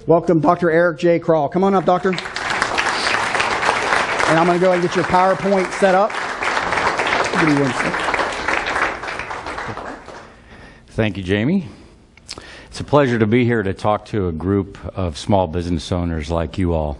welcome Dr. Eric J. Crall. Come on up, doctor. And I'm going to go and get your PowerPoint set up. Give me 1 second. Thank you, Jamie. It's a pleasure to be here to talk to a group of small business owners like you all.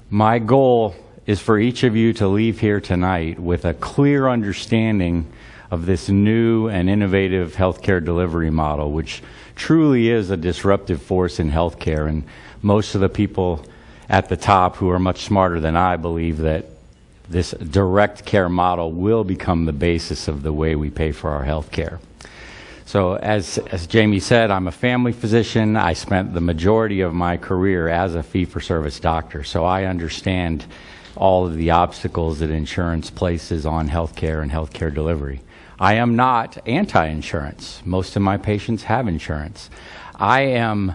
My goal is for each of you to leave here tonight with a clear understanding of this new and innovative healthcare delivery model, which truly is a disruptive force in healthcare. And most of the people at the top who are much smarter than I believe that this direct care model will become the basis of the way we pay for our healthcare. So as Jamie said, I'm a family physician. I spent the majority of my career as a fee-for-service doctor, so I understand all of the obstacles that insurance places on healthcare and healthcare delivery. I am not anti-insurance. Most of my patients have insurance. I am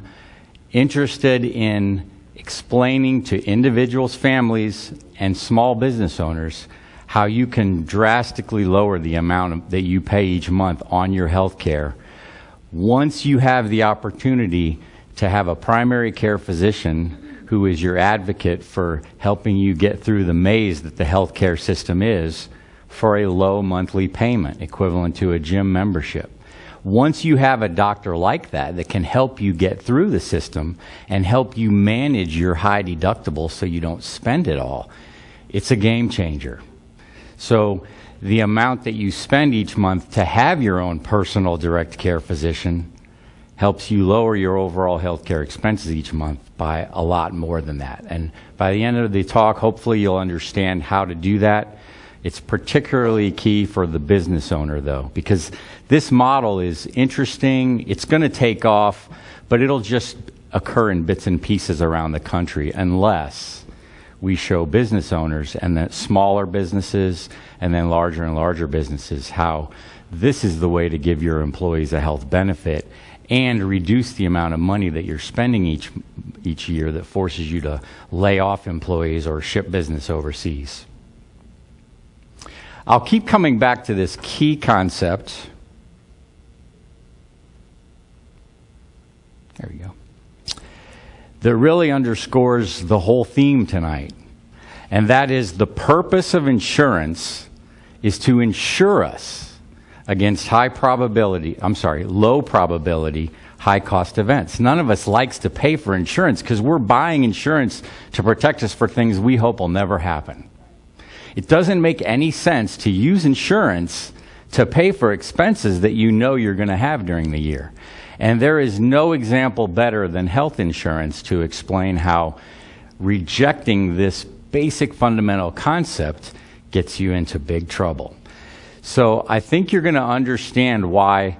interested in explaining to individuals, families, and small business owners how you can drastically lower the amount that you pay each month on your health care once you have the opportunity to have a primary care physician who is your advocate for helping you get through the maze that the healthcare system is for a low monthly payment equivalent to a gym membership. Once you have a doctor like that that can help you get through the system and help you manage your high deductible so you don't spend it all, it's a game changer. So the amount that you spend each month to have your own personal direct care physician helps you lower your overall health care expenses each month by a lot more than that. And by the end of the talk, hopefully you'll understand how to do that. It's particularly key for the business owner, though, because this model is interesting. It's going to take off, but it'll just occur in bits and pieces around the country unless we show business owners and the smaller businesses and then larger and larger businesses how this is the way to give your employees a health benefit and reduce the amount of money that you're spending each year that forces you to lay off employees or ship business overseas. I'll keep coming back to this key concept. There we go. That really underscores the whole theme tonight. And that is the purpose of insurance is to insure us against low probability, high cost events. None of us likes to pay for insurance because we're buying insurance to protect us for things we hope will never happen. It doesn't make any sense to use insurance to pay for expenses that you know you're going to have during the year. And there is no example better than health insurance to explain how rejecting this basic fundamental concept gets you into big trouble. So I think you're going to understand why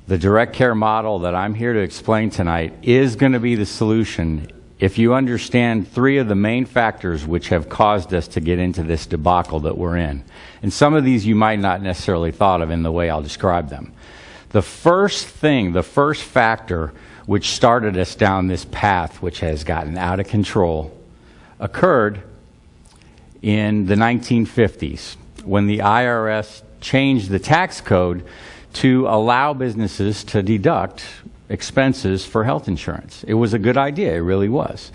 the direct care model that I'm here to explain tonight is going to be the solution if you understand three of the main factors which have caused us to get into this debacle that we're in. And some of these you might not necessarily thought of in the way I'll describe them. The first factor which started us down this path, which has gotten out of control, occurred in the 1950s when the IRS changed the tax code to allow businesses to deduct expenses for health insurance. It was a good idea, it really was.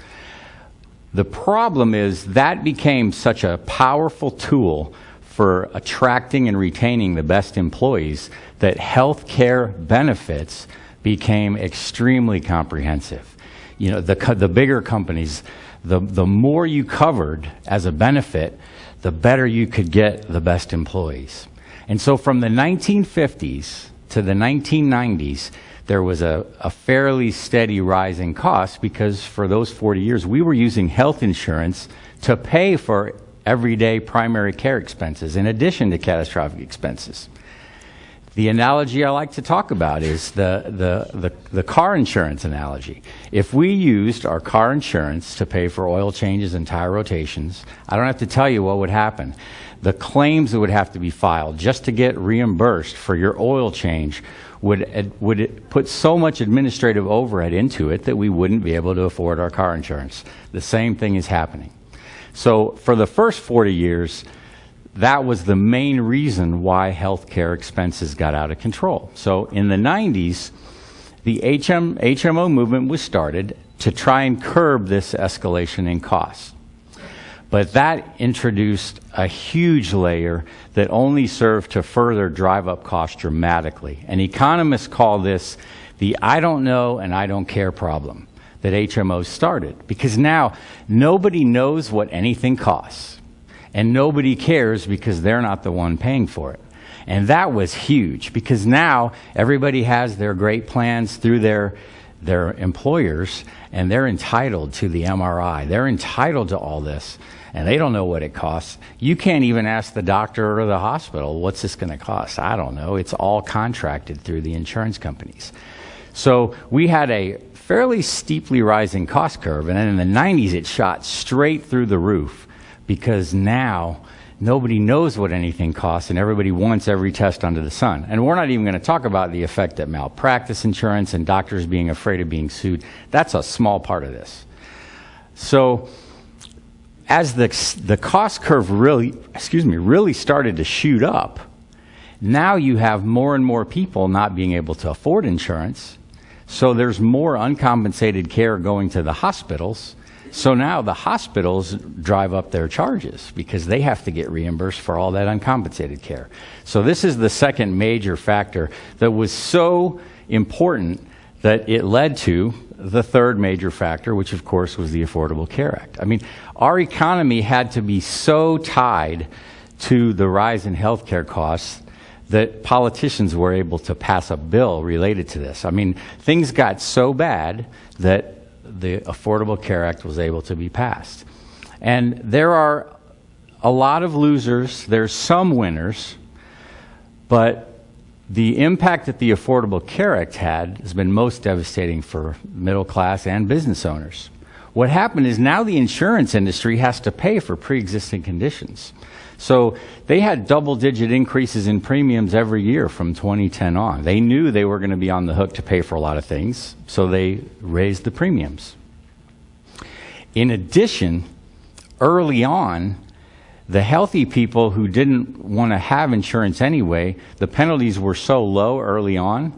The problem is that became such a powerful tool for attracting and retaining the best employees that health care benefits became extremely comprehensive. You know, the bigger companies, the more you covered as a benefit, the better you could get the best employees. And so from the 1950s to the 1990s, there was a fairly steady rise in costs because for those 40 years, we were using health insurance to pay for everyday primary care expenses in addition to catastrophic expenses. The analogy I like to talk about is the car insurance analogy. If we used our car insurance to pay for oil changes and tire rotations, I don't have to tell you what would happen. The claims that would have to be filed just to get reimbursed for your oil change would put so much administrative overhead into it that we wouldn't be able to afford our car insurance. The same thing is happening. So for the first 40 years, that was the main reason why healthcare expenses got out of control. So in the 90s, the HMO movement was started to try and curb this escalation in costs. But that introduced a huge layer that only served to further drive up costs dramatically. And economists call this the I don't know and I don't care problem that HMOs started. Because now nobody knows what anything costs. And nobody cares because they're not the one paying for it. And that was huge because now everybody has their great plans through their employers, and they're entitled to the MRI. They're entitled to all this, and they don't know what it costs. You can't even ask the doctor or the hospital, what's this going to cost? I don't know. It's all contracted through the insurance companies. So we had a fairly steeply rising cost curve, and then in the 90s it shot straight through the roof because now nobody knows what anything costs, and everybody wants every test under the sun. And we're not even going to talk about the effect that malpractice insurance and doctors being afraid of being sued. That's a small part of this. So as the cost curve really started to shoot up, now you have more and more people not being able to afford insurance. So there's more uncompensated care going to the hospitals. So now the hospitals drive up their charges because they have to get reimbursed for all that uncompensated care. So this is the second major factor that was so important that it led to the third major factor, which of course was the Affordable Care Act. I mean, our economy had to be so tied to the rise in healthcare costs that politicians were able to pass a bill related to this. I mean, things got so bad that the Affordable Care Act was able to be passed. And there are a lot of losers, there's some winners, but the impact that the Affordable Care Act had has been most devastating for middle class and business owners. What happened is now the insurance industry has to pay for pre-existing conditions. So they had double-digit increases in premiums every year from 2010 on. They knew they were going to be on the hook to pay for a lot of things, so they raised the premiums. In addition, early on, the healthy people who didn't want to have insurance anyway, the penalties were so low early on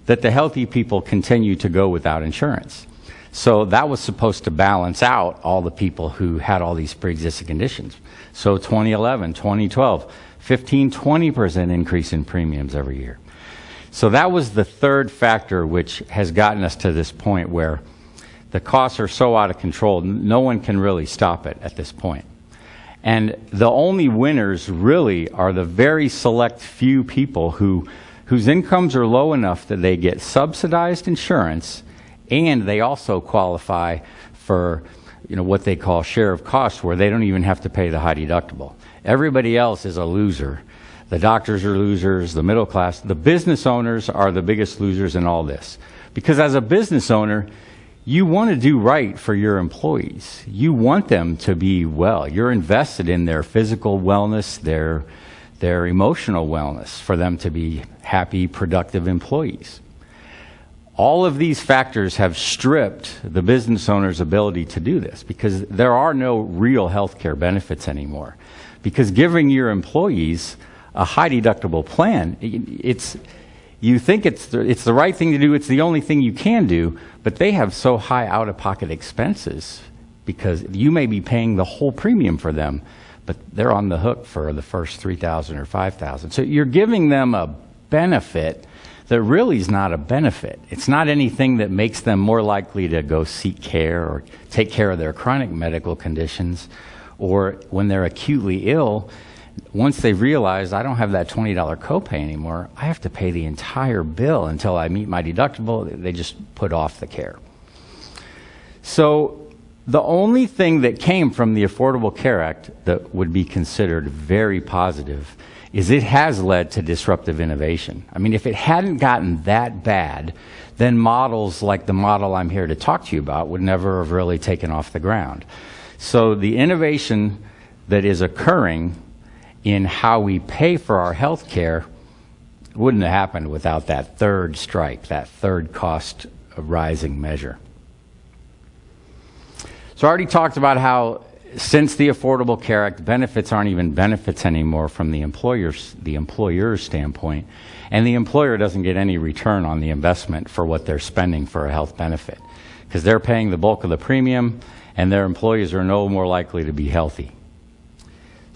that the healthy people continued to go without insurance. So that was supposed to balance out all the people who had all these pre-existing conditions. So 2011, 2012, 15-20% increase in premiums every year. So that was the third factor which has gotten us to this point where the costs are so out of control, no one can really stop it at this point. And the only winners really are the very select few people whose incomes are low enough that they get subsidized insurance, and they also qualify for what they call share of costs, where they don't even have to pay the high deductible. Everybody else is a loser. The doctors are losers, the middle class. The business owners are the biggest losers in all this. Because as a business owner, you want to do right for your employees. You want them to be well. You're invested in their physical wellness, their emotional wellness, for them to be happy, productive employees. All of these factors have stripped the business owner's ability to do this because there are no real health care benefits anymore. Because giving your employees a high deductible plan, you think it's the right thing to do, it's the only thing you can do, but they have so high out-of-pocket expenses because you may be paying the whole premium for them, but they're on the hook for the first $3,000 or $5,000. So you're giving them a benefit that really is not a benefit. It's not anything that makes them more likely to go seek care or take care of their chronic medical conditions, or when they're acutely ill, once they've realized I don't have that $20 copay anymore, I have to pay the entire bill until I meet my deductible. They just put off the care. So the only thing that came from the Affordable Care Act that would be considered very positive is it has led to disruptive innovation. I mean, if it hadn't gotten that bad, then models like the model I'm here to talk to you about would never have really taken off the ground. So the innovation that is occurring in how we pay for our health care wouldn't have happened without that third strike, that third cost rising measure. So I already talked about how since the Affordable Care Act, benefits aren't even benefits anymore from the employer's standpoint, and the employer doesn't get any return on the investment for what they're spending for a health benefit. because they're paying the bulk of the premium, and their employees are no more likely to be healthy.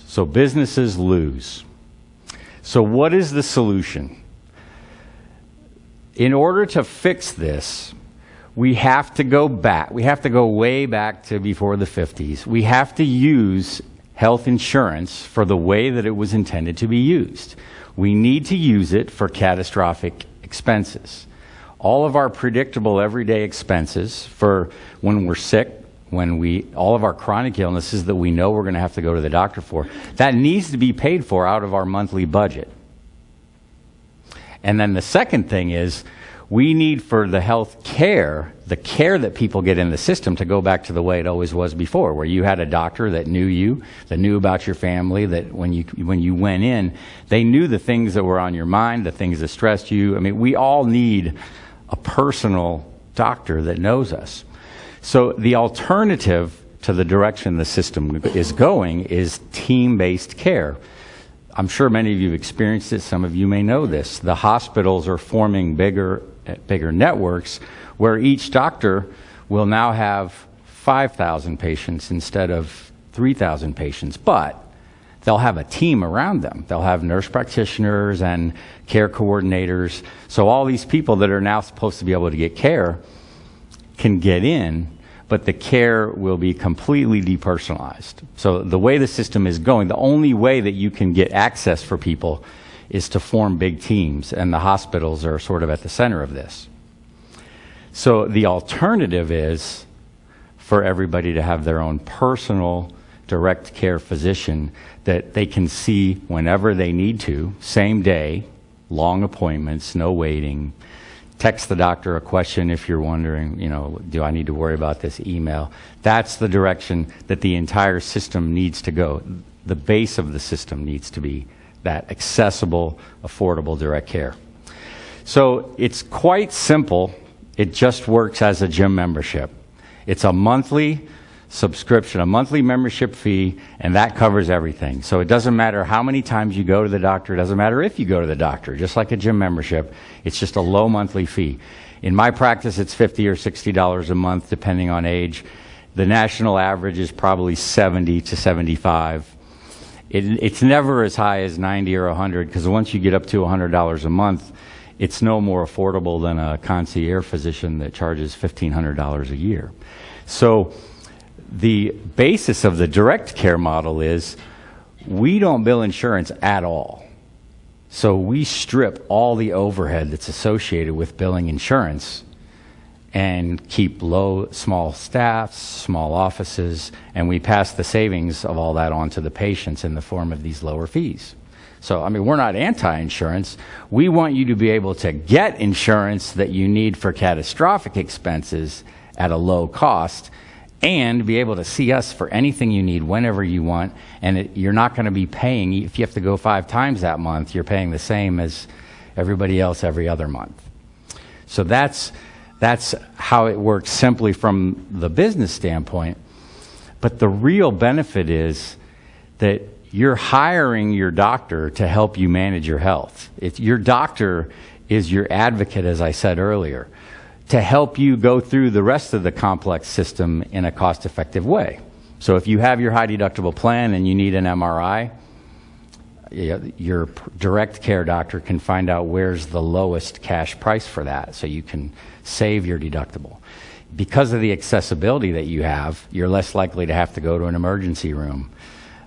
So businesses lose. So what is the solution? In order to fix this, we have to go back. We have to go way back to before the 50s. We have to use health insurance for the way that it was intended to be used. We need to use it for catastrophic expenses. All of our predictable everyday expenses for when we're sick, all of our chronic illnesses that we know we're going to have to go to the doctor for, that needs to be paid for out of our monthly budget. And then the second thing is, we need for the health care, the care that people get in the system, to go back to the way it always was before, where you had a doctor that knew you, that knew about your family, that when you went in, they knew the things that were on your mind, the things that stressed you. I mean, we all need a personal doctor that knows us. So the alternative to the direction the system is going is team-based care. I'm sure many of you have experienced it. Some of you may know this. The hospitals are forming bigger networks where each doctor will now have 5,000 patients instead of 3,000 patients, but they'll have a team around them. They'll have nurse practitioners and care coordinators. So all these people that are now supposed to be able to get care can get in, but the care will be completely depersonalized. So the way the system is going, the only way that you can get access for people is to form big teams, and the hospitals are sort of at the center of this. So the alternative is for everybody to have their own personal direct care physician that they can see whenever they need to, same day, long appointments, no waiting. Text the doctor a question if you're wondering, do I need to worry about this? Email. That's the direction that the entire system needs to go. The base of the system needs to be that accessible, affordable direct care. So it's quite simple. It just works as a gym membership. It's a monthly subscription, a monthly membership fee, and that covers everything. So it doesn't matter how many times you go to the doctor. It doesn't matter if you go to the doctor. Just like a gym membership, it's just a low monthly fee. In my practice, it's $50 or $60 a month, depending on age. The national average is probably $70 to $75. It's never as high as $90 or $100, because once you get up to $100 a month, it's no more affordable than a concierge physician that charges $1,500 a year. So the basis of the direct care model is we don't bill insurance at all. So we strip all the overhead that's associated with billing insurance and keep small staffs, small offices, and we pass the savings of all that on to the patients in the form of these lower fees. So, we're not anti-insurance. We want you to be able to get insurance that you need for catastrophic expenses at a low cost, and be able to see us for anything you need whenever you want, and you're not going to be paying, if you have to go 5 times that month, you're paying the same as everybody else every other month. So that's how it works simply from the business standpoint. But the real benefit is that you're hiring your doctor to help you manage your health. Your doctor is your advocate, as I said earlier, to help you go through the rest of the complex system in a cost-effective way. So if you have your high deductible plan and you need an MRI, your direct care doctor can find out where's the lowest cash price for that, so you can save your deductible. Because of the accessibility that you have, you're less likely to have to go to an emergency room,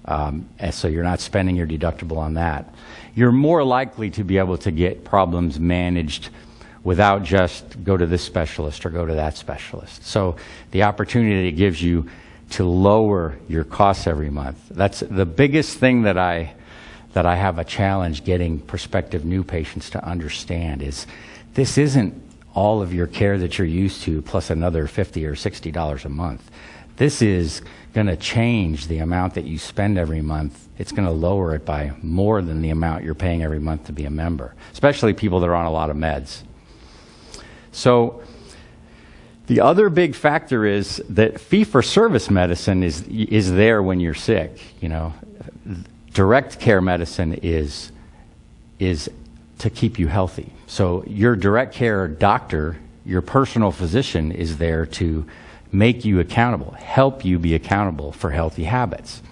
and so you're not spending your deductible on that. You're more likely to be able to get problems managed without just go to this specialist or go to that specialist. So the opportunity it gives you to lower your costs every month. That's the biggest thing that I have a challenge getting prospective new patients to understand is this isn't all of your care that you're used to plus another $50 or $60 a month. This is going to change the amount that you spend every month. It's going to lower it by more than the amount you're paying every month to be a member, especially people that are on a lot of meds. So the other big factor is that fee-for-service medicine is there when you're sick. Direct care medicine is to keep you healthy. So your direct care doctor your personal physician is there to make you accountable, help you be accountable for healthy habits.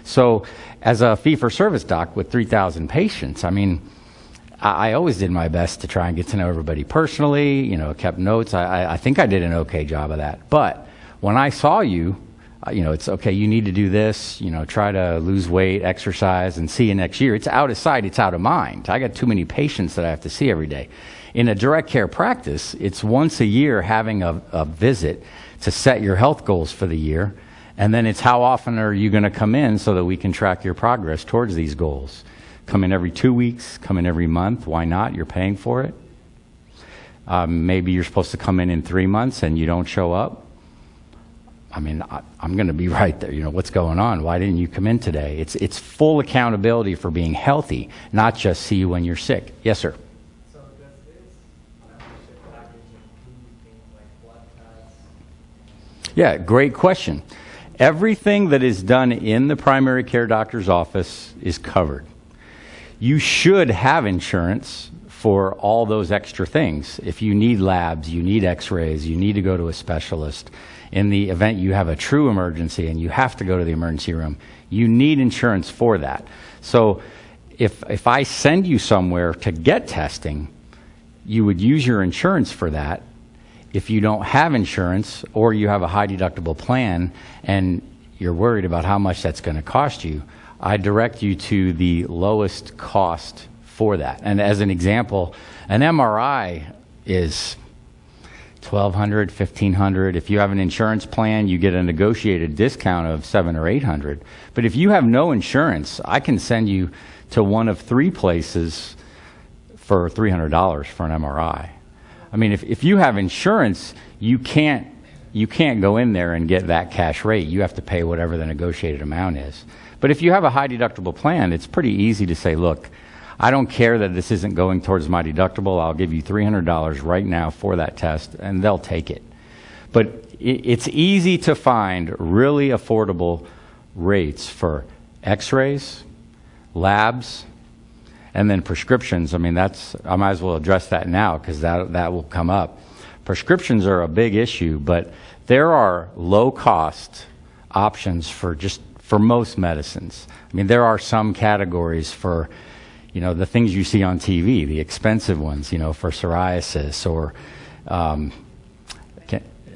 So as a fee-for-service doc with 3,000 patients, I mean, I always did my best to try and get to know everybody personally, you know, kept notes. I think I did an okay job of that. But when I saw you, you know, it's okay, you need to do this, you know, try to lose weight, exercise, and see you next year. It's out of sight, it's out of mind. I got too many patients that I have to see every day. In a direct care practice, it's once a year having a visit to set your health goals for the year, and then it's how often are you going to come in so that we can track your progress towards these goals. Come in every 2 weeks, come in every month. Why not? You're paying for it. Maybe you're supposed to come in 3 months and you don't show up. I mean, I'm going to be right there. You know, what's going on? Why didn't you come in today? It's full accountability for being healthy, not just see you when you're sick. Yes, sir. So does this membership package include things like blood tests? Yeah, great question. Everything that is done in the primary care doctor's office is covered. You should have insurance for all those extra things. If you need labs, you need x-rays, you need to go to a specialist. In the event you have a true emergency and you have to go to the emergency room, you need insurance for that. So if I send you somewhere to get testing, you would use your insurance for that. If you don't have insurance or you have a high deductible plan and you're worried about how much that's going to cost you, I direct you to the lowest cost for that. And as an example, an MRI is $1,200, $1,500. If you have an insurance plan, you get a negotiated discount of $700 or $800. But if you have no insurance, I can send you to one of 3 places for $300 for an MRI. I mean, if you have insurance, you can't go in there and get that cash rate. You have to pay whatever the negotiated amount is. But if you have a high deductible plan, it's pretty easy to say, look, I don't care that this isn't going towards my deductible. I'll give you $300 right now for that test, and they'll take it. But it's easy to find really affordable rates for x-rays, labs, and then prescriptions. I mean, I might as well address that now because that will come up. Prescriptions are a big issue, but there are low-cost options for most medicines. I mean, there are some categories for, you know, the things you see on TV, the expensive ones, you know, for psoriasis or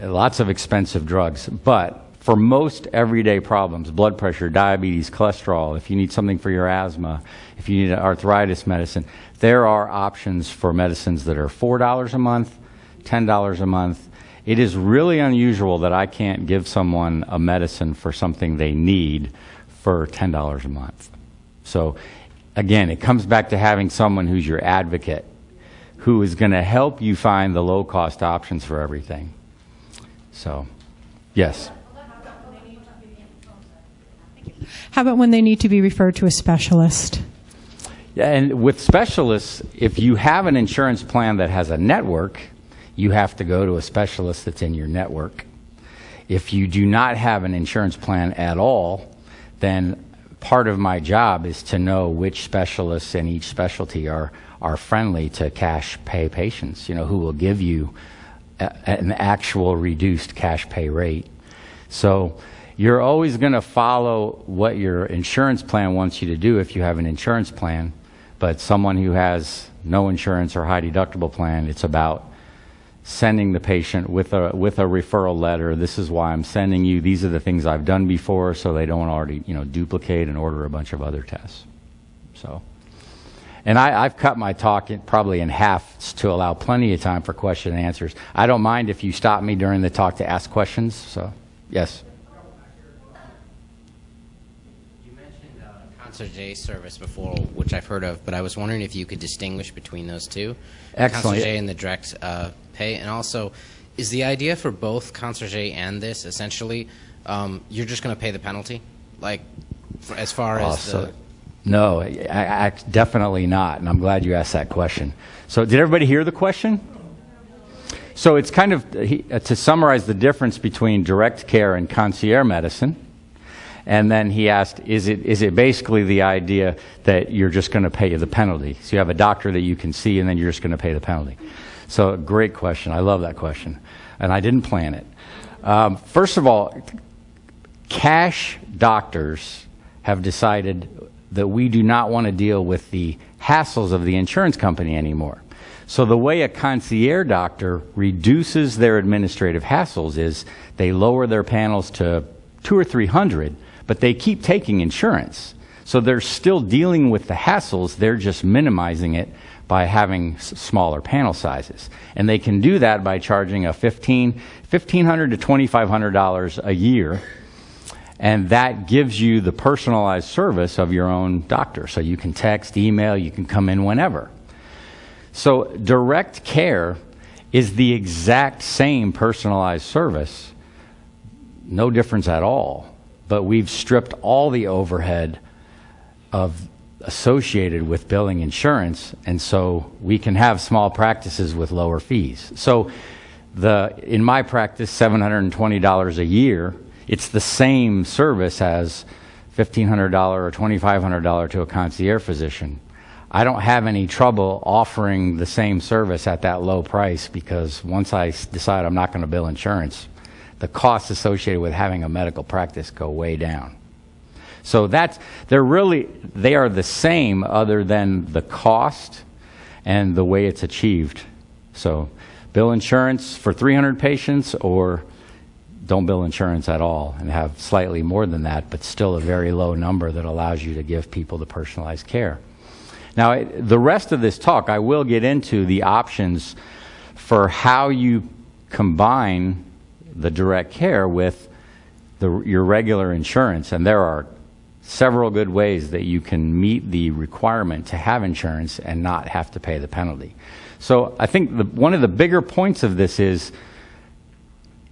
lots of expensive drugs. But for most everyday problems, blood pressure, diabetes, cholesterol, if you need something for your asthma, if you need an arthritis medicine, there are options for medicines that are $4 a month, $10 a month. It is really unusual that I can't give someone a medicine for something they need for $10 a month. So again, it comes back to having someone who's your advocate, who is going to help you find the low-cost options for everything. So, yes. How about when they need to be referred to a specialist? Yeah, and with specialists, if you have an insurance plan that has a network, you have to go to a specialist that's in your network. If you do not have an insurance plan at all, then part of my job is to know which specialists in each specialty are friendly to cash pay patients, you know, who will give you an actual reduced cash pay rate. So you're always going to follow what your insurance plan wants you to do if you have an insurance plan, but someone who has no insurance or high deductible plan, it's about sending the patient with a referral letter. This is why I'm sending you. These are the things I've done before, so they don't already, you know, duplicate and order a bunch of other tests. So, and I've cut my talk probably in half to allow plenty of time for question and answers. I don't mind if you stop me during the talk to ask questions. So, yes. You mentioned concierge service before, which I've heard of, but I was wondering if you could distinguish between those two. Excellent. Concierge and the direct pay. And also, is the idea for both concierge and this essentially you're just going to pay the penalty? Like, as far as the... No, I definitely not, and I'm glad you asked that question. So did everybody hear the question? So it's kind of, to summarize the difference between direct care and concierge medicine, and then he asked, is it basically the idea that you're just going to pay the penalty? So you have a doctor that you can see, and then you're just going to pay the penalty. So great question. I love that question. And I didn't plan it. First of all, cash doctors have decided that we do not want to deal with the hassles of the insurance company anymore. So the way a concierge doctor reduces their administrative hassles is they lower their panels to 200 or 300, but they keep taking insurance. So they're still dealing with the hassles, they're just minimizing it by having smaller panel sizes. And they can do that by charging a $1,500 to $2,500 a year. And that gives you the personalized service of your own doctor. So you can text, email, you can come in whenever. So direct care is the exact same personalized service, no difference at all. But we've stripped all the overhead associated with billing insurance, and so we can have small practices with lower fees. So in my practice, $720 a year, it's the same service as $1,500 or $2,500 to a concierge physician. I don't have any trouble offering the same service at that low price, because once I decide I'm not going to bill insurance, the costs associated with having a medical practice go way down. So they are the same, other than the cost and the way it's achieved. So bill insurance for 300 patients, or don't bill insurance at all and have slightly more than that, but still a very low number that allows you to give people the personalized care. Now, the rest of this talk, I will get into the options for how you combine the direct care with your regular insurance, and there are several good ways that you can meet the requirement to have insurance and not have to pay the penalty. So I think one of the bigger points of this is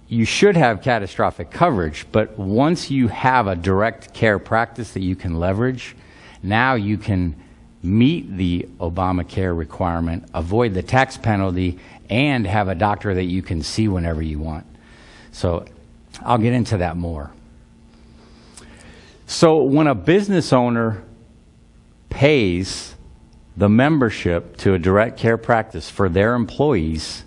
you should have catastrophic coverage, but once you have a direct care practice that you can leverage, now you can meet the Obamacare requirement, avoid the tax penalty, and have a doctor that you can see whenever you want. So I'll get into that more. So when a business owner pays the membership to a direct care practice for their employees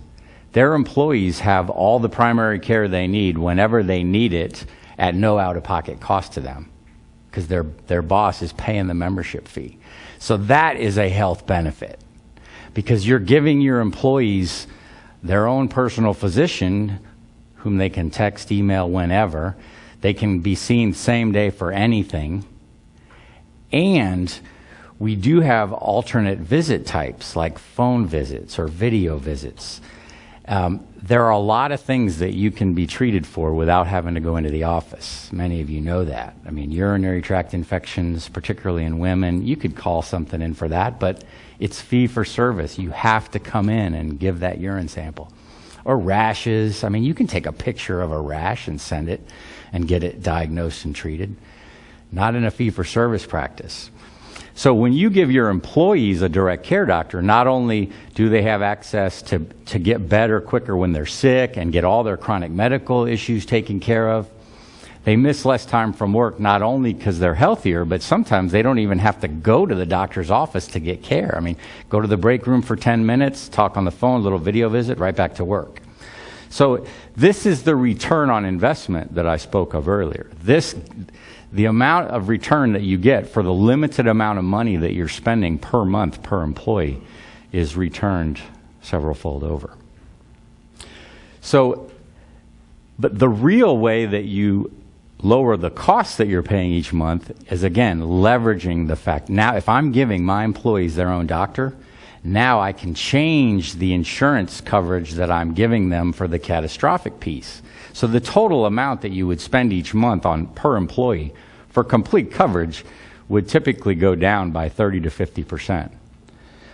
have all the primary care they need whenever they need it at no out-of-pocket cost to them, because their boss is paying the membership fee. So that is a health benefit, because you're giving your employees their own personal physician whom they can text, email whenever. They can be seen same day for anything. And we do have alternate visit types like phone visits or video visits. There are a lot of things that you can be treated for without having to go into the office. Many of you know that. I mean, urinary tract infections, particularly in women, you could call something in for that, but it's fee for service. You have to come in and give that urine sample. Or rashes. I mean, you can take a picture of a rash and send it and get it diagnosed and treated. Not in a fee-for-service practice. So when you give your employees a direct care doctor, not only do they have access to get better quicker when they're sick and get all their chronic medical issues taken care of, they miss less time from work, not only because they're healthier, but sometimes they don't even have to go to the doctor's office to get care. I mean, go to the break room for 10 minutes, talk on the phone, a little video visit, right back to work. So this is the return on investment that I spoke of earlier. The amount of return that you get for the limited amount of money that you're spending per month per employee is returned several-fold over. So, but the real way that you lower the costs that you're paying each month is, again, leveraging the fact, now if I'm giving my employees their own doctor, now I can change the insurance coverage that I'm giving them for the catastrophic piece. So the total amount that you would spend each month on per employee for complete coverage would typically go down by 30 to 50%.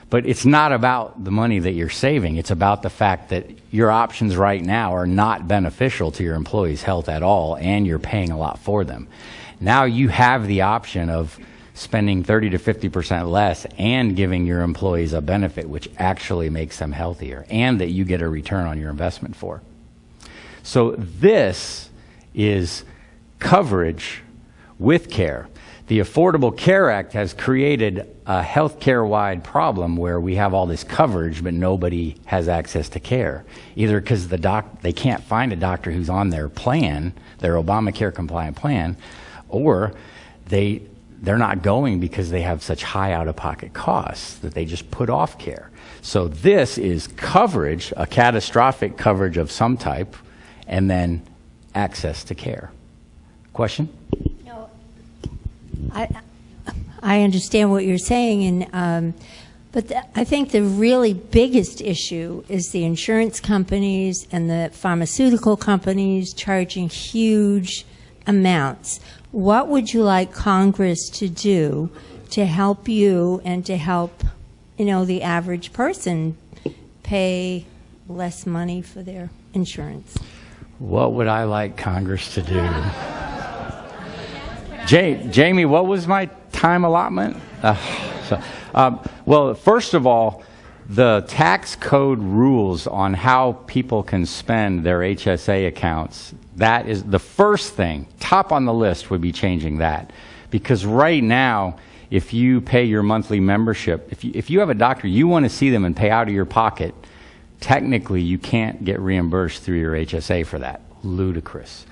But it's not about the money that you're saving. It's about the fact that your options right now are not beneficial to your employees' health at all, and you're paying a lot for them. Now you have the option of spending 30 to 50% less and giving your employees a benefit which actually makes them healthier, and that you get a return on your investment for. So this is coverage with care. The Affordable Care Act has created a healthcare-wide problem where we have all this coverage, but nobody has access to care, either because they can't find a doctor who's on their plan, their Obamacare compliant plan, or they're not going because they have such high out-of-pocket costs that they just put off care. So this is coverage, a catastrophic coverage of some type, and then access to care. Question? No, I understand what you're saying, but I think the really biggest issue is the insurance companies and the pharmaceutical companies charging huge amounts. What would you like Congress to do to help you and to help, the average person pay less money for their insurance? What would I like Congress to do? Jamie, what was my time allotment? Well, first of all, the tax code rules on how people can spend their HSA accounts, that is the first thing, top on the list would be changing that. Because right now, if you pay your monthly membership, if you have a doctor, you want to see them and pay out of your pocket, technically you can't get reimbursed through your HSA for that. Ludicrous.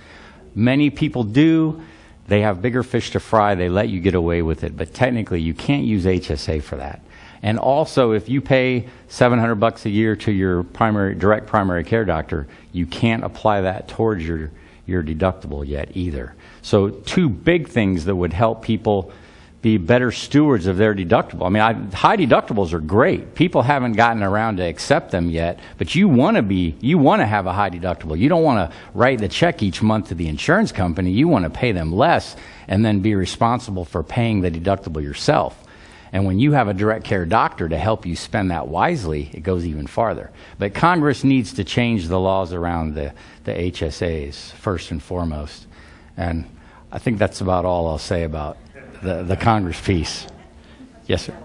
Many people do. They have bigger fish to fry. They let you get away with it. But technically, you can't use HSA for that. And also, if you pay $700 a year to your direct primary care doctor, you can't apply that towards your deductible yet either. So 2 big things that would help people be better stewards of their deductible. I mean, high deductibles are great. People haven't gotten around to accept them yet, but you want to have a high deductible. You don't want to write the check each month to the insurance company. You want to pay them less and then be responsible for paying the deductible yourself. And when you have a direct care doctor to help you spend that wisely, it goes even farther. But Congress needs to change the laws around the HSAs first and foremost. And I think that's about all I'll say about the Congress piece. Yes, sir.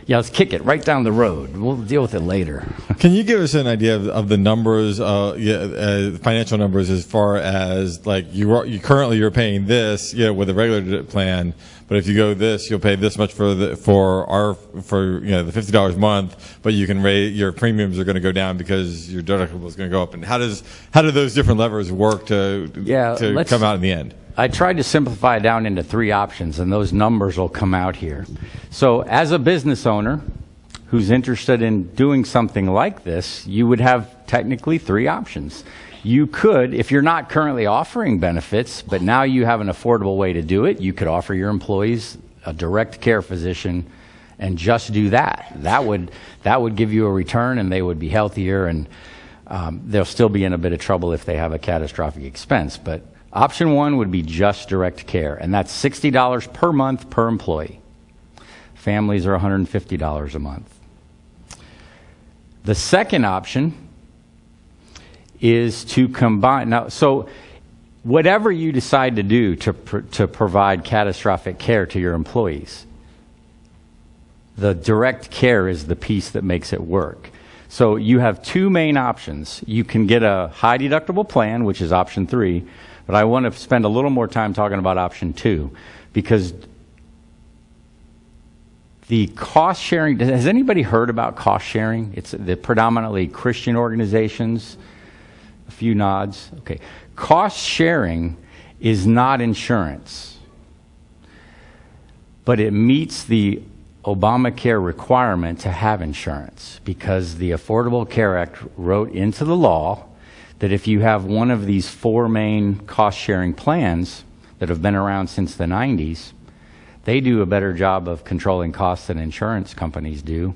Yeah, let's kick it right down the road. We'll deal with it later. Can you give us an idea of the numbers, financial numbers, as far as like you're paying this, with a regular plan, but if you go this, you'll pay this much for the $50 a month, but you can raise your premiums are going to go down because your deductible is going to go up. And how do those different levers work to come out in the end? I tried to simplify it down into 3 options, and those numbers will come out here. So as a business owner who's interested in doing something like this, you would have technically 3 options. You could, if you're not currently offering benefits, but now you have an affordable way to do it, you could offer your employees a direct care physician and just do that. That would give you a return, and they would be healthier, and they'll still be in a bit of trouble if they have a catastrophic expense. But option 1 would be just direct care, and that's $60 per month per employee. Families are $150 a month. The second option is to combine. Now, so whatever you decide to do to provide catastrophic care to your employees, the direct care is the piece that makes it work. So you have 2 main options. You can get a high deductible plan, which is option 3, but I want to spend a little more time talking about option 2, because the cost sharing, has anybody heard about cost sharing? It's the predominantly Christian organizations. A few nods. Okay. Cost sharing is not insurance, but it meets the Obamacare requirement to have insurance, because the Affordable Care Act wrote into the law that if you have one of these 4 main cost-sharing plans that have been around since the 90s, they do a better job of controlling costs than insurance companies do.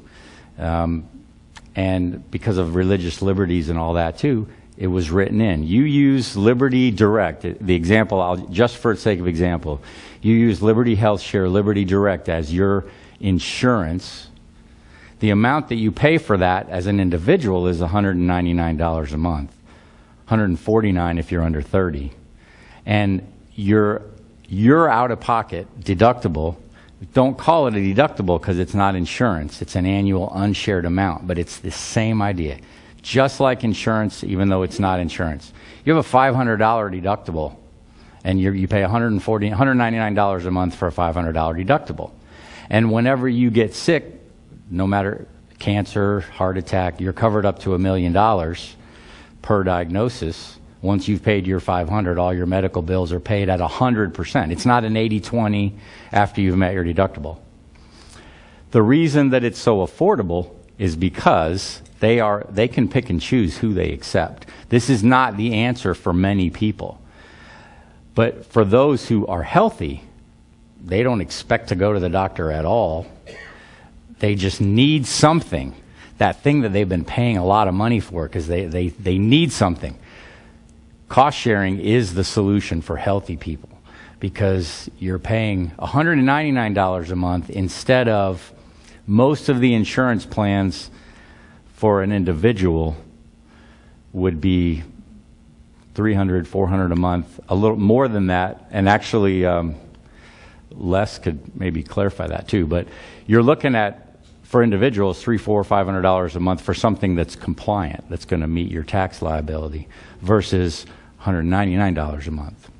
And because of religious liberties and all that too, it was written in. You use Liberty Direct. The example, just for the sake of example, you use Liberty Health Share, Liberty Direct as your insurance. The amount that you pay for that as an individual is $199 a month. $149 if you're under 30. And your out-of-pocket deductible, don't call it a deductible because it's not insurance. It's an annual unshared amount, but it's the same idea. Just like insurance, even though it's not insurance. You have a $500 deductible, and you pay $199 a month for a $500 deductible. And whenever you get sick, no matter cancer, heart attack, you're covered up to $1 million per diagnosis. Once you've paid your $500, all your medical bills are paid at 100%. It's not an 80-20 after you've met your deductible. The reason that it's so affordable is because they can pick and choose who they accept. This is not the answer for many people. But for those who are healthy, they don't expect to go to the doctor at all. They just need something, that thing that they've been paying a lot of money for, because they need something. Cost sharing is the solution for healthy people, because you're paying $199 a month instead of most of the insurance plans for an individual would be $300, $400 a month, a little more than that, and actually Les could maybe clarify that too. But you're looking at, for individuals, $300, $400, $500 a month for something that's compliant, that's going to meet your tax liability, versus $199 a month.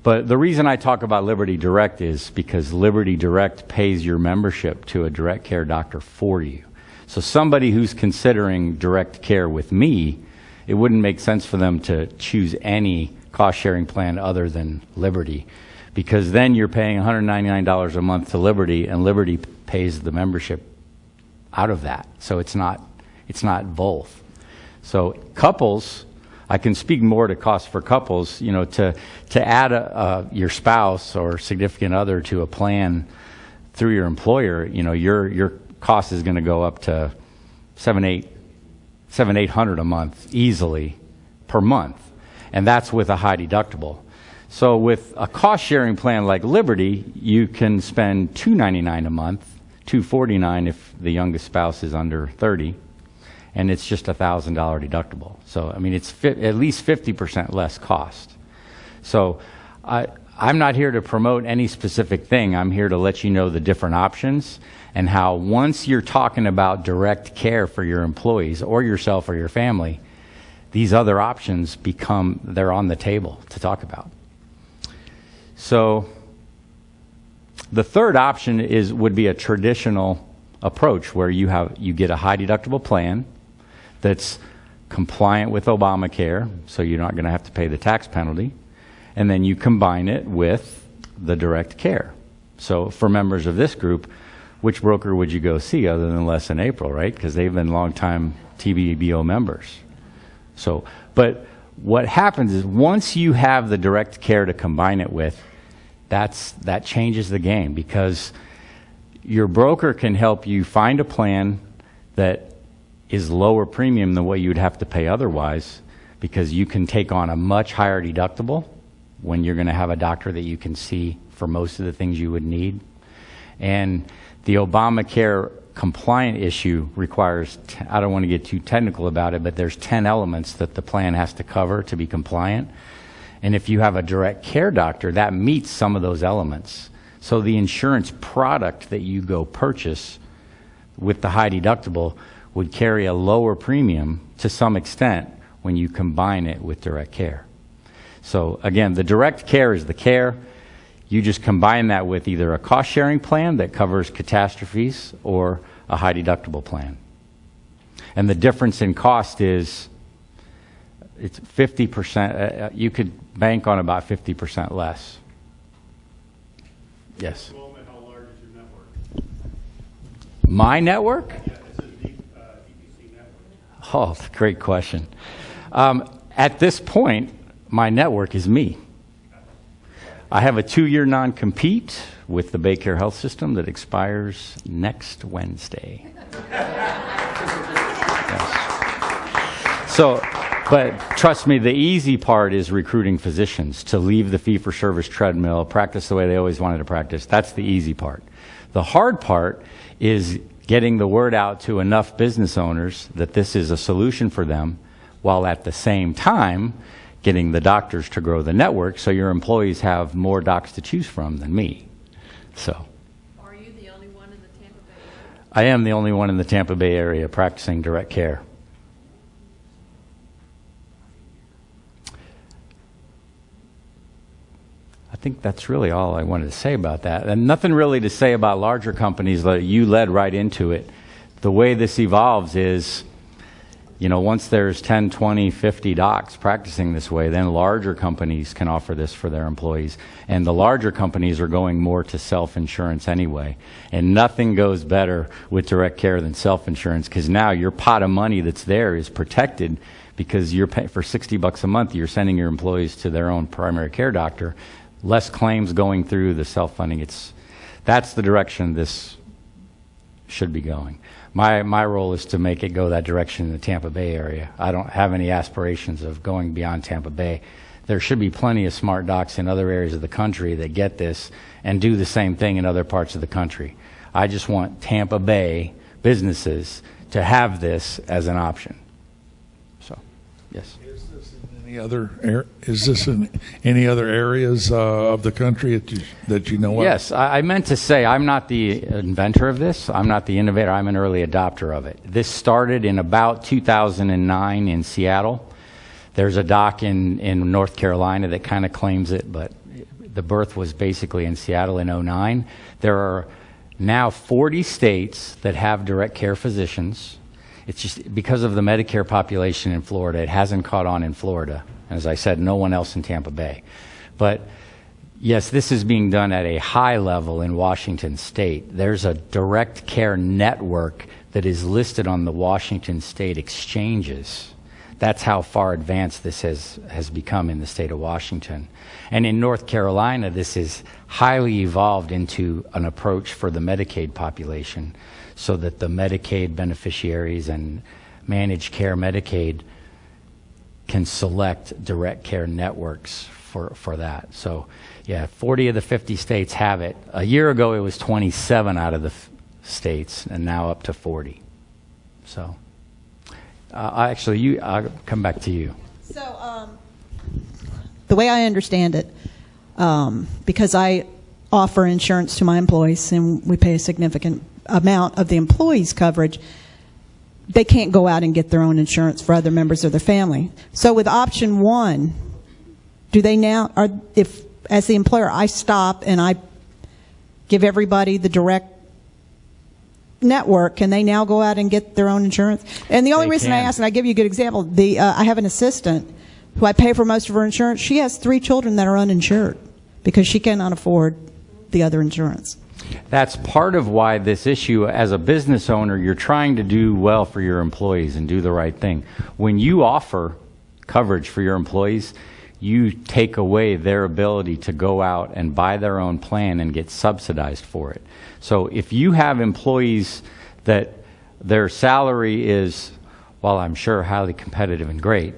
But the reason I talk about Liberty Direct is because Liberty Direct pays your membership to a direct care doctor for you. So somebody who's considering direct care with me, it wouldn't make sense for them to choose any cost-sharing plan other than Liberty, because then you're paying $199 a month to Liberty, and Liberty pays the membership out of that. So it's not both. So couples, I can speak more to cost for couples. You know, to add your spouse or significant other to a plan through your employer, you know, your cost is going to go up to $700-800 a month easily per month, and that's with a high deductible. So with a cost-sharing plan like Liberty, you can spend $299 a month, $249 if the youngest spouse is under 30, and it's just a $1,000 deductible. So I mean, it's at least 50% less cost. So I'm not here to promote any specific thing. I'm here to let you know the different options, and how once you're talking about direct care for your employees or yourself or your family, these other options they're on the table to talk about. So the third option would be a traditional approach where you get a high deductible plan that's compliant with Obamacare, so you're not going to have to pay the tax penalty, and then you combine it with the direct care. So for members of this group, which broker would you go see other than Les and April, right? Because they've been longtime TBBO members. So, but what happens is once you have the direct care to combine it with, that changes the game, because your broker can help you find a plan that is lower premium than what you would have to pay otherwise, because you can take on a much higher deductible when you're going to have a doctor that you can see for most of the things you would need. And the Obamacare compliant issue requires, I don't want to get too technical about it, but there's 10 elements that the plan has to cover to be compliant. And if you have a direct care doctor, that meets some of those elements. So the insurance product that you go purchase with the high deductible would carry a lower premium to some extent when you combine it with direct care. So again, the direct care is the care. You just combine that with either a cost-sharing plan that covers catastrophes or a high deductible plan. And the difference in cost is it's 50%. You could bank on about 50% less. Yes? How large is your network? My network? Yeah, this is DPC network. Oh, great question. At this point, my network is me. I have a 2-year non-compete with the Baycare Health System that expires next Wednesday. Yes. So, but trust me, the easy part is recruiting physicians to leave the fee-for-service treadmill, practice the way they always wanted to practice. That's the easy part. The hard part is getting the word out to enough business owners that this is a solution for them, while at the same time getting the doctors to grow the network so your employees have more docs to choose from than me. So, Are you the only one in the Tampa Bay area? I am the only one in the Tampa Bay area practicing direct care. think that's really all I wanted to say about that. And nothing really to say about larger companies. You led right into it. The way this evolves is, once there's 10, 20, 50 docs practicing this way, then larger companies can offer this for their employees. And the larger companies are going more to self-insurance anyway. And nothing goes better with direct care than self-insurance, because now your pot of money that's there is protected, because you're paying for $60 a month, you're sending your employees to their own primary care doctor. Less claims going through the self-funding. That's the direction this should be going. My role is to make it go that direction in the Tampa Bay area. I don't have any aspirations of going beyond Tampa Bay. There should be plenty of smart docs in other areas of the country that get this and do the same thing in other parts of the country. I just want Tampa Bay businesses to have this as an option. So, yes. Is this in any other areas of the country that you know of? Yes, I meant to say I'm not the inventor of this. I'm not the innovator. I'm an early adopter of it. This started in about 2009 in Seattle. There's a doc in North Carolina that kind of claims it, but the birth was basically in Seattle in 2009. There are now 40 states that have direct care physicians. It's just because of the Medicare population in Florida, it hasn't caught on in Florida. As I said, no one else in Tampa Bay. But yes, this is being done at a high level in Washington State. There's a direct care network that is listed on the Washington State exchanges. That's how far advanced this has become in the state of Washington. And in North Carolina, this is highly evolved into an approach for the Medicaid population, so that the Medicaid beneficiaries and managed care Medicaid can select direct care networks for that. So, yeah, 40 of the 50 states have it. A year ago, it was 27 out of the states, and now up to 40. So, I'll come back to you. So, the way I understand it, because I offer insurance to my employees, and we pay a significant amount of the employees' coverage, they can't go out and get their own insurance for other members of their family. So with option one, do they now, if as the employer I stop and I give everybody the direct network, can they now go out and get their own insurance? And the only reason I ask, and I give you a good example, I have an assistant who I pay for most of her insurance. She has 3 children that are uninsured because she cannot afford the other insurance. That's part of why this issue, as a business owner, you're trying to do well for your employees and do the right thing. When you offer coverage for your employees, you take away their ability to go out and buy their own plan and get subsidized for it. So if you have employees that their salary is, well, I'm sure highly competitive and great,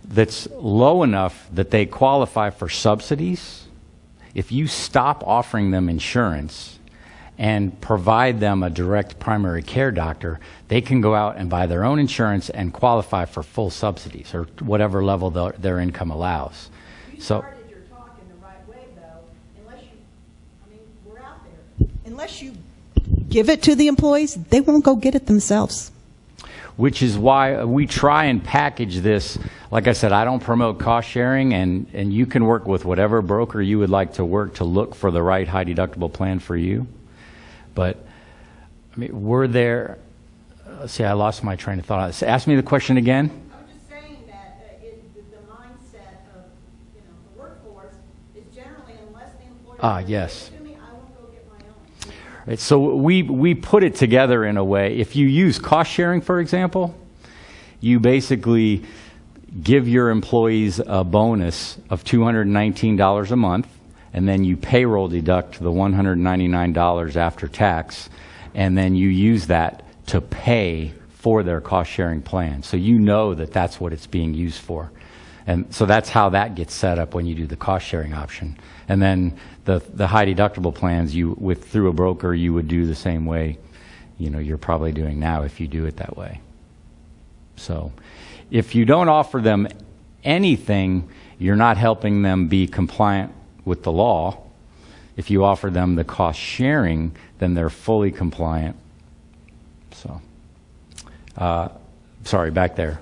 that's low enough that they qualify for subsidies, if you stop offering them insurance and provide them a direct primary care doctor, they can go out and buy their own insurance and qualify for full subsidies or whatever level their income allows. You started your talk in the right way, though. We're out there. Unless you give it to the employees, they won't go get it themselves. Which is why we try and package this. Like I said, I don't promote cost sharing, and you can work with whatever broker you would like to work to look for the right high deductible plan for you. But, we're there. See, I lost my train of thought. Ask me the question again. I was just saying that the mindset of the workforce is generally, unless the employer yes. to me, I won't go get my own. Right, so we put it together in a way. If you use cost sharing, for example, you basically give your employees a bonus of $219 a month, and then you payroll deduct the $199 after tax, and then you use that to pay for their cost-sharing plan. So you know that that's what it's being used for. And so that's how that gets set up when you do the cost-sharing option. And then the high deductible plans, through a broker, you would do the same way you're probably doing now if you do it that way. So if you don't offer them anything, you're not helping them be compliant with the law. If you offer them the cost sharing, then they're fully compliant. So, sorry, back there.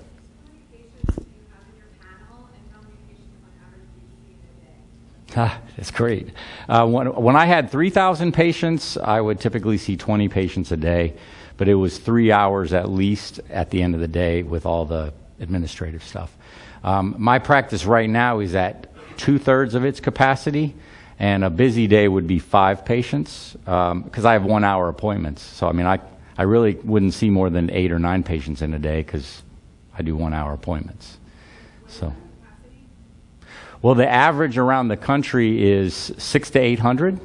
That's great. When I had 3,000 patients, I would typically see 20 patients a day, but it was 3 hours at least at the end of the day with all the administrative stuff. My practice right now is at 2/3 of its capacity, and a busy day would be 5 patients because I have 1 hour appointments. So, I mean, I really wouldn't see more than 8 or 9 patients in a day because I do 1 hour appointments. So. Well, the average around the country is 600 to 800.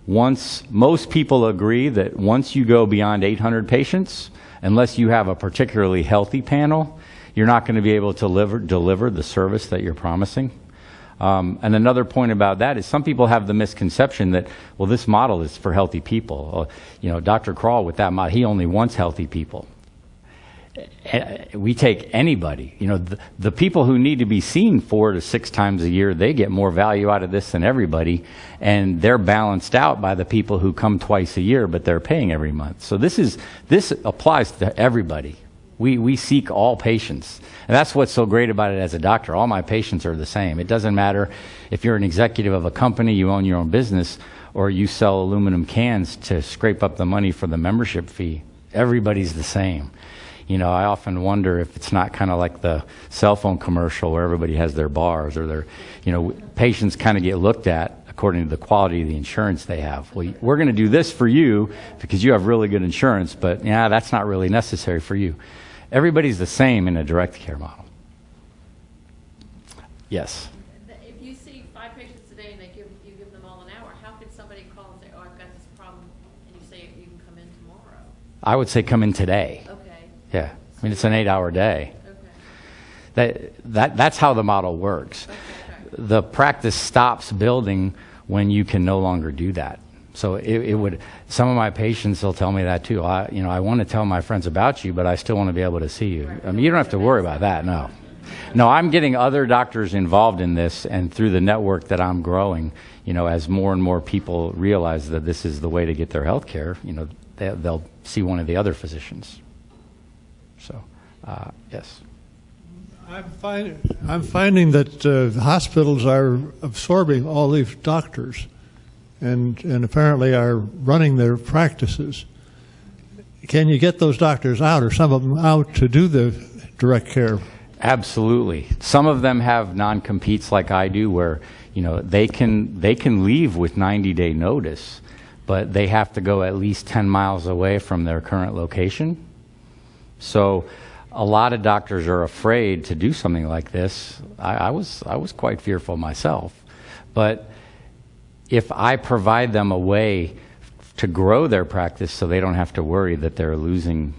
Most people agree that once you go beyond 800 patients, unless you have a particularly healthy panel, you're not going to be able to deliver the service that you're promising. And another point about that is some people have the misconception that, well, this model is for healthy people. Dr. Crall with that model, he only wants healthy people. We take anybody. The people who need to be seen 4 to 6 times a year, they get more value out of this than everybody, and they're balanced out by the people who come twice a year, but they're paying every month. So this applies to everybody. We seek all patients, and that's what's so great about it as a doctor. All my patients are the same. It doesn't matter if you're an executive of a company, you own your own business, or you sell aluminum cans to scrape up the money for the membership fee. Everybody's the same. I often wonder if it's not kind of like the cell phone commercial where everybody has their bars or their, patients kind of get looked at according to the quality of the insurance they have. Well, we're going to do this for you because you have really good insurance, but that's not really necessary for you. Everybody's the same in a direct care model. Yes? If you see 5 patients a day and you give them all an hour, how could somebody call and say, oh, I've got this problem, and you say you can come in tomorrow? I would say come in today. Okay. Yeah, I mean, it's an 8-hour day. Okay. That's how the model works. Okay. The practice stops building when you can no longer do that. So it would. Some of my patients will tell me that too. I want to tell my friends about you, but I still want to be able to see you. I mean, you don't have to worry about that. No, I'm getting other doctors involved in this, and through the network that I'm growing, as more and more people realize that this is the way to get their health care, they'll see one of the other physicians. So, yes. I'm finding that the hospitals are absorbing all these doctors and apparently are running their practices. Can you get those doctors out, or some of them out, to do the direct care? Absolutely. Some of them have non-competes like I do where, they can leave with 90-day notice, but they have to go at least 10 miles away from their current location. So a lot of doctors are afraid to do something like this. I was quite fearful myself. But if I provide them a way to grow their practice so they don't have to worry that they're losing,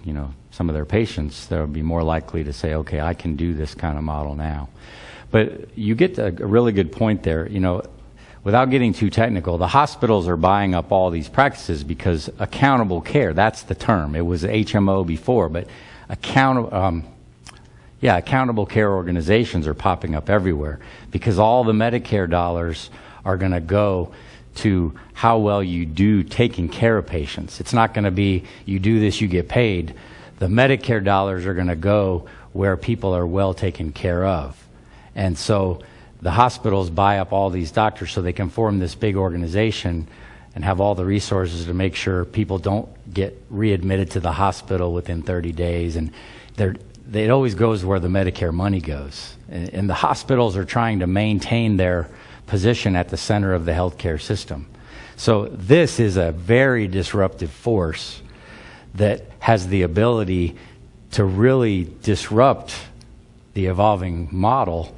some of their patients, they'll be more likely to say, okay, I can do this kind of model now. But you get a really good point there. Without getting too technical, the hospitals are buying up all these practices because accountable care, that's the term. It was HMO before, but accountable care organizations are popping up everywhere because all the Medicare dollars are going to go to how well you do taking care of patients. It's not going to be you do this, you get paid. The Medicare dollars are going to go where people are well taken care of. And so the hospitals buy up all these doctors so they can form this big organization and have all the resources to make sure people don't get readmitted to the hospital within 30 days. And it always goes where the Medicare money goes. And the hospitals are trying to maintain their position at the center of the healthcare system. So this is a very disruptive force that has the ability to really disrupt the evolving model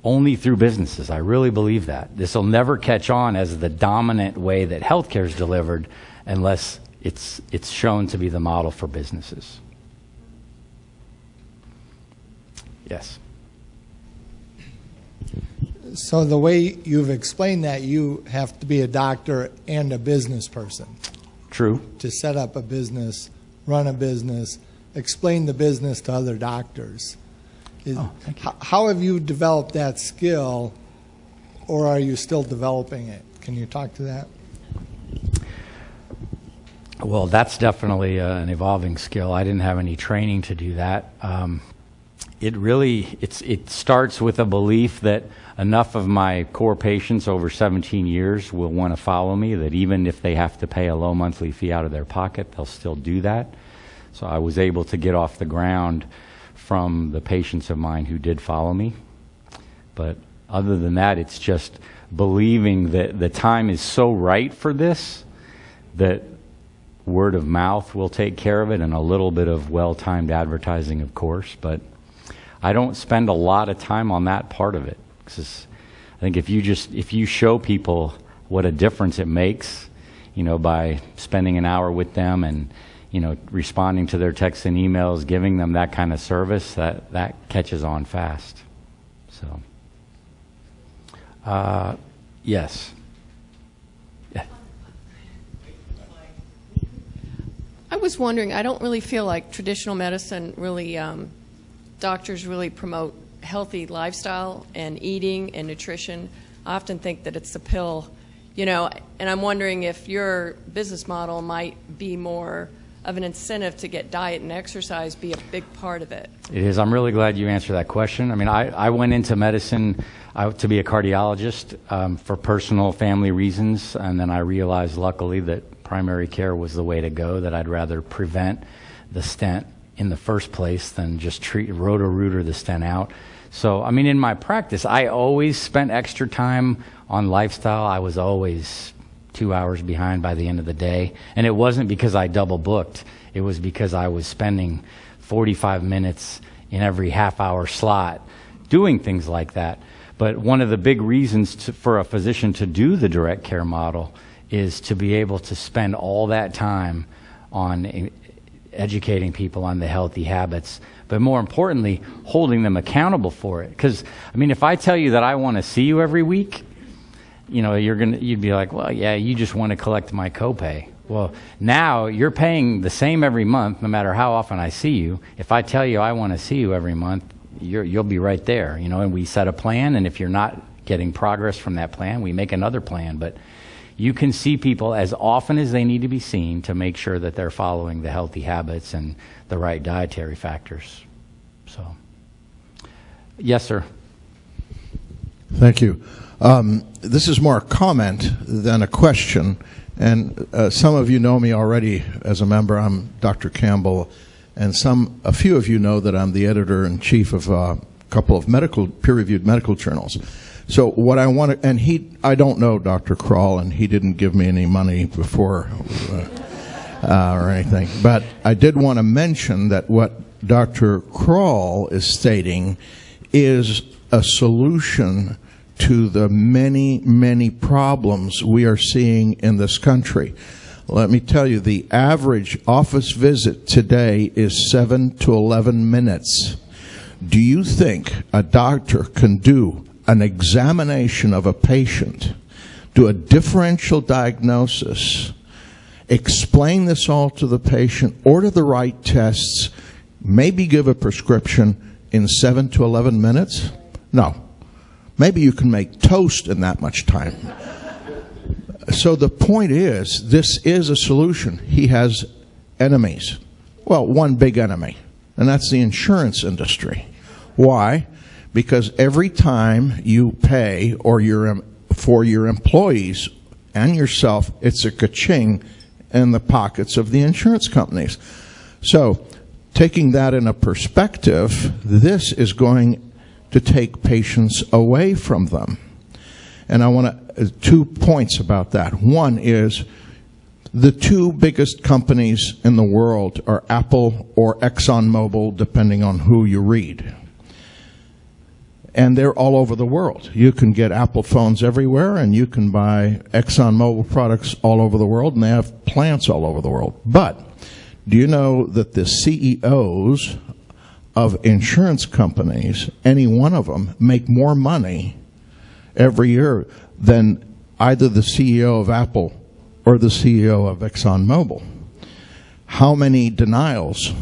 only through businesses. I really believe that. This will never catch on as the dominant way that healthcare is delivered unless it's shown to be the model for businesses. Yes. So the way you've explained that, you have to be a doctor and a business person. True. To set up a business, run a business, explain the business to other doctors. Thank you. How have you developed that skill, or are you still developing it? Can you talk to that? Well, that's definitely an evolving skill. I didn't have any training to do that. it starts with a belief that enough of my core patients over 17 years will want to follow me, that even if they have to pay a low monthly fee out of their pocket, they'll still do that. So I was able to get off the ground from the patients of mine who did follow me. But other than that, it's just believing that the time is so right for this that word of mouth will take care of it, and a little bit of well-timed advertising, of course. But I don't spend a lot of time on that part of it. Because I think if you show people what a difference it makes, by spending an hour with them and, responding to their texts and emails, giving them that kind of service, that catches on fast. So, yes. Yeah. I was wondering, I don't really feel like traditional medicine really, doctors really promote healthy lifestyle and eating and nutrition. I often think that it's the pill, and I'm wondering if your business model might be more of an incentive to get diet and exercise be a big part of it. It is. I'm really glad you answered that question. I mean, I went into medicine to be a cardiologist for personal family reasons, and then I realized, luckily, that primary care was the way to go, that I'd rather prevent the stent in the first place than just roto-rooter the stent out. So, I mean, in my practice, I always spent extra time on lifestyle. I was always 2 hours behind by the end of the day. And it wasn't because I double booked. It was because I was spending 45 minutes in every half-hour slot doing things like that. But one of the big reasons for a physician to do the direct care model is to be able to spend all that time on educating people on the healthy habits, but more importantly, holding them accountable for it. Because, I mean, if I tell you that I want to see you every week, you'd be like, well, yeah, you just want to collect my copay. Well, now you're paying the same every month, no matter how often I see you. If I tell you I want to see you every month, you'll be right there, and we set a plan, and if you're not getting progress from that plan, we make another plan. But you can see people as often as they need to be seen to make sure that they're following the healthy habits and the right dietary factors. So, yes, sir. Thank you. This is more a comment than a question, and some of you know me already as a member. I'm Dr. Campbell, and a few of you know that I'm the editor-in-chief of a couple of peer-reviewed medical journals. So what I want to, and I don't know Dr. Crall, and he didn't give me any money before or anything, but I did want to mention that what Dr. Crall is stating is a solution to the many, many problems we are seeing in this country. Let me tell you, the average office visit today is 7 to 11 minutes. Do you think a doctor can do an examination of a patient, do a differential diagnosis, explain this all to the patient, order the right tests, maybe give a prescription in 7 to 11 minutes? No. Maybe you can make toast in that much time. So the point is, this is a solution. He has enemies. Well, one big enemy, and that's the insurance industry. Why? Because every time you pay for your employees and yourself, it's a ka-ching in the pockets of the insurance companies. So taking that in a perspective, this is going to take patients away from them. And I want 2 points about that. One is the 2 biggest companies in the world are Apple or ExxonMobil, depending on who you read. And they're all over the world. You can get Apple phones everywhere, and you can buy ExxonMobil products all over the world, and they have plants all over the world. But do you know that the CEOs of insurance companies, any one of them, make more money every year than either the CEO of Apple or the CEO of ExxonMobil? How many denials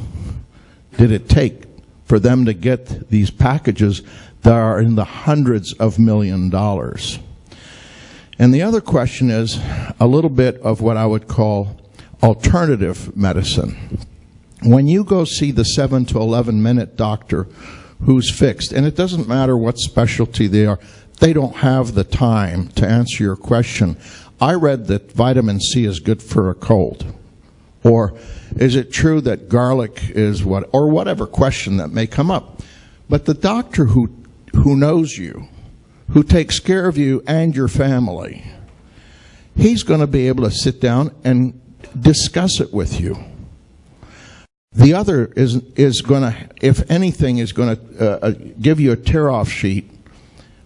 did it take for them to get these packages that are in the hundreds of $millions? And the other question is a little bit of what I would call alternative medicine. When you go see the 7 to 11 minute doctor who's fixed. And it doesn't matter what specialty they are. They don't have the time to answer your question. I read that vitamin C is good for a cold. Or is it true that garlic is what, or whatever question that may come up. But the doctor who knows you, who takes care of you and your family, he's going to be able to sit down and discuss it with you. The other is going to, if anything, is going to give you a tear-off sheet,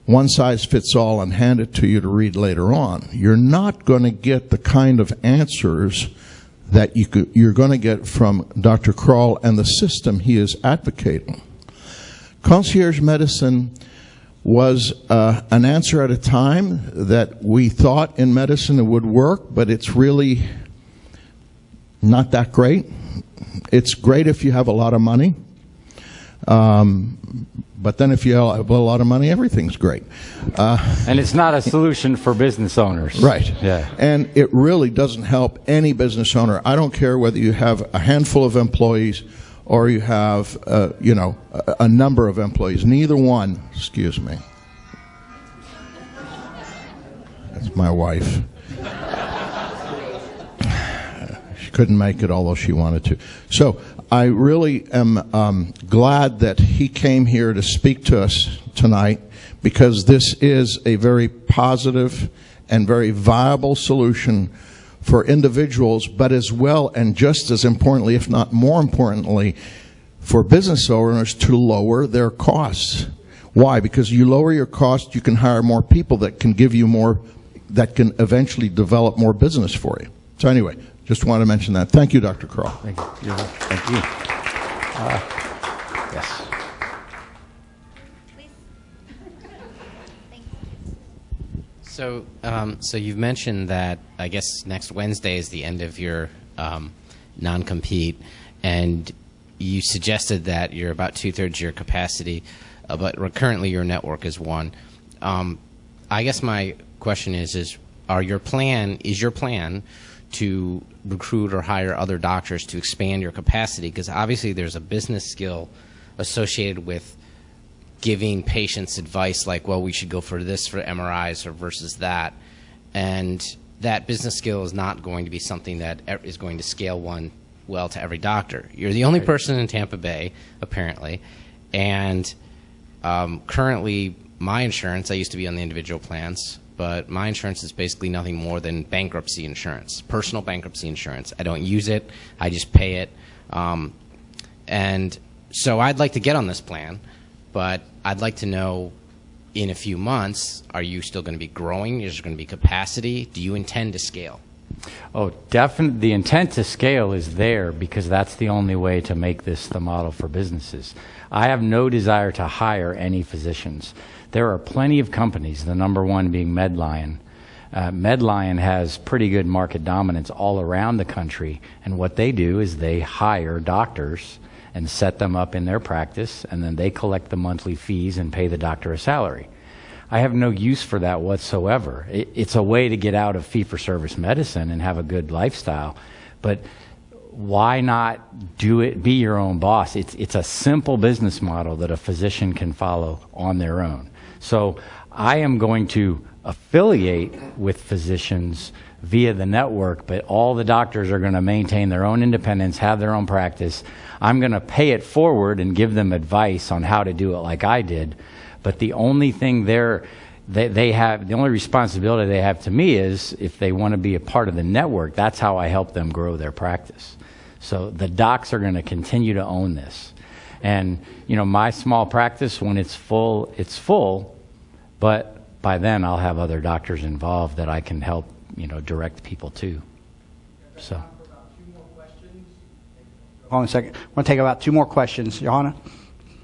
one size fits all, and hand it to you to read later on. You're not going to get the kind of answers that you're going to get from Dr. Crall and the system he is advocating. Concierge medicine was an answer at a time that we thought in medicine it would work, but it's really not that great. It's great if you have a lot of money. But then if you have a lot of money, everything's great. And it's not a solution for business owners. Right. Yeah. And it really doesn't help any business owner. I don't care whether you have a handful of employees or you have, a number of employees. Neither one, excuse me. That's my wife. She couldn't make it, although she wanted to. So I really am glad that he came here to speak to us tonight, because this is a very positive and very viable solution for individuals, but as well, and just as importantly, if not more importantly, for business owners to lower their costs. Why? Because you lower your costs, you can hire more people that can give you more, that can eventually develop more business for you. So anyway, just want to mention that. Thank you, Dr. Crall. Thank you. Thank you. Yes. So you've mentioned that, I guess, next Wednesday is the end of your non-compete, and you suggested that you're about 2/3 your capacity, but currently your network is 1. I guess my question is your plan to recruit or hire other doctors to expand your capacity? Because obviously there's a business skill associated with giving patients advice like, well, we should go for this for MRIs or versus that. And that business skill is not going to be something that is going to scale one well to every doctor. You're the only person in Tampa Bay, apparently. And currently, my insurance, I used to be on the individual plans, but my insurance is basically nothing more than bankruptcy insurance, personal bankruptcy insurance. I don't use it. I just pay it. And so I'd like to get on this plan, but I'd like to know, in a few months, are you still going to be growing? Is there going to be capacity? Do you intend to scale? Oh, definitely. The intent to scale is there, because that's the only way to make this the model for businesses. I have no desire to hire any physicians. There are plenty of companies, the number one being Medline. Medline has pretty good market dominance all around the country, and what they do is they hire doctors and set them up in their practice, and then they collect the monthly fees and pay the doctor a salary. I have no use for that whatsoever. It's a way to get out of fee-for-service medicine and have a good lifestyle, but why not do it, be your own boss? It's a simple business model that a physician can follow on their own. So I am going to affiliate with physicians via the network, but all the doctors are going to maintain their own independence, have their own practice. I'm going to pay it forward and give them advice on how to do it like I did. But the only thing they have, the only responsibility they have to me is if they want to be a part of the network, that's how I help them grow their practice. So the docs are going to continue to own this. And, my small practice, when it's full, but by then I'll have other doctors involved that I can help, direct people to. So. Hold on a second. I want to take about 2 more questions. Johanna?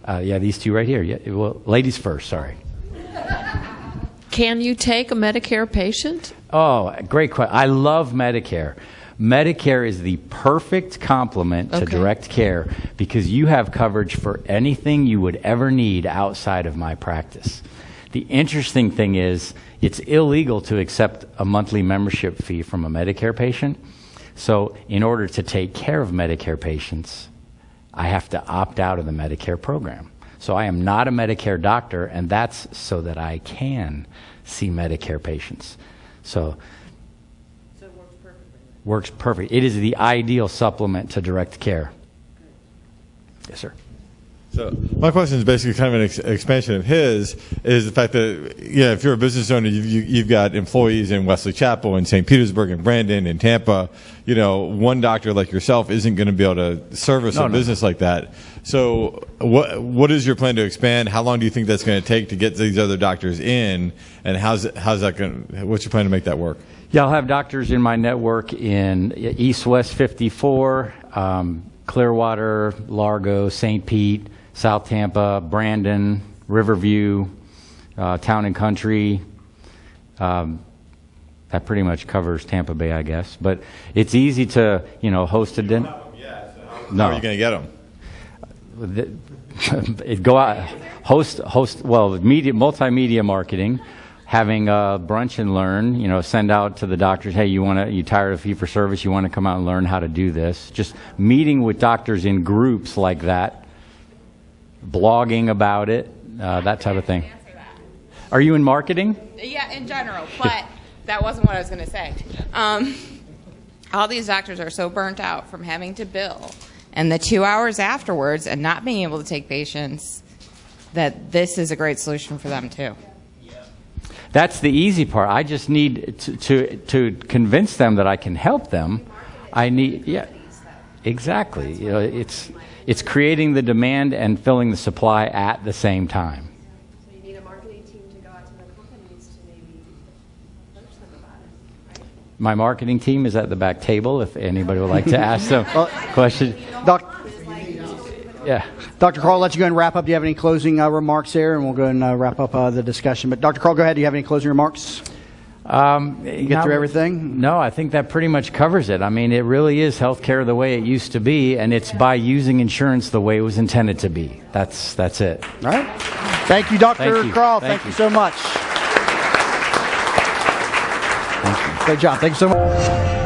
Yeah, these 2 right here. Yeah, well, ladies first, sorry. Can you take a Medicare patient? Oh, great question. I love Medicare. Medicare is the perfect complement to direct care, because you have coverage for anything you would ever need outside of my practice. The interesting thing is it's illegal to accept a monthly membership fee from a Medicare patient. So in order to take care of Medicare patients, I have to opt out of the Medicare program. So I am not a Medicare doctor, and that's so that I can see Medicare patients. So it works perfectly. works perfect. It is the ideal supplement to direct care. Yes, sir. So my question is basically kind of an expansion of his, is the fact that, if you're a business owner, you've got employees in Wesley Chapel and St. Petersburg and Brandon and Tampa. One doctor like yourself isn't going to be able to service a business like that. So what is your plan to expand? How long do you think that's going to take to get these other doctors in? And how's that going? What's your plan to make that work? Yeah, I'll have doctors in my network in East West 54, Clearwater, Largo, St. Pete, South Tampa, Brandon, Riverview, Town and Country. That pretty much covers Tampa Bay, I guess. But it's easy to, host a dinner. How are you going to get them? Go out, host. Well, multimedia marketing, having brunch and learn. Send out to the doctors. Hey, you tired of fee for service? You want to come out and learn how to do this? Just meeting with doctors in groups like that. Blogging about it, that type of thing. Are you in marketing? Yeah, in general, but that wasn't what I was going to say. All these doctors are so burnt out from having to bill and the 2 hours afterwards and not being able to take patients that this is a great solution for them too. That's the easy part. I just need to convince them that I can help them. Exactly. It's creating the demand and filling the supply at the same time. So you need a marketing team to go out to the companies to maybe approach them about it, right? My marketing team is at the back table if anybody would like to ask them questions. Yeah. Dr. Crall, I'll let you go and wrap up. Do you have any closing remarks there? And we'll go and wrap up the discussion. But Dr. Crall, go ahead. Do you have any closing remarks? Get through everything? No, I think that pretty much covers it. I mean, it really is healthcare the way it used to be, and it's by using insurance the way it was intended to be. That's it. All right. Thank you, Dr. Crall. Thank you so much. Thank you. Great job. Thank you so much.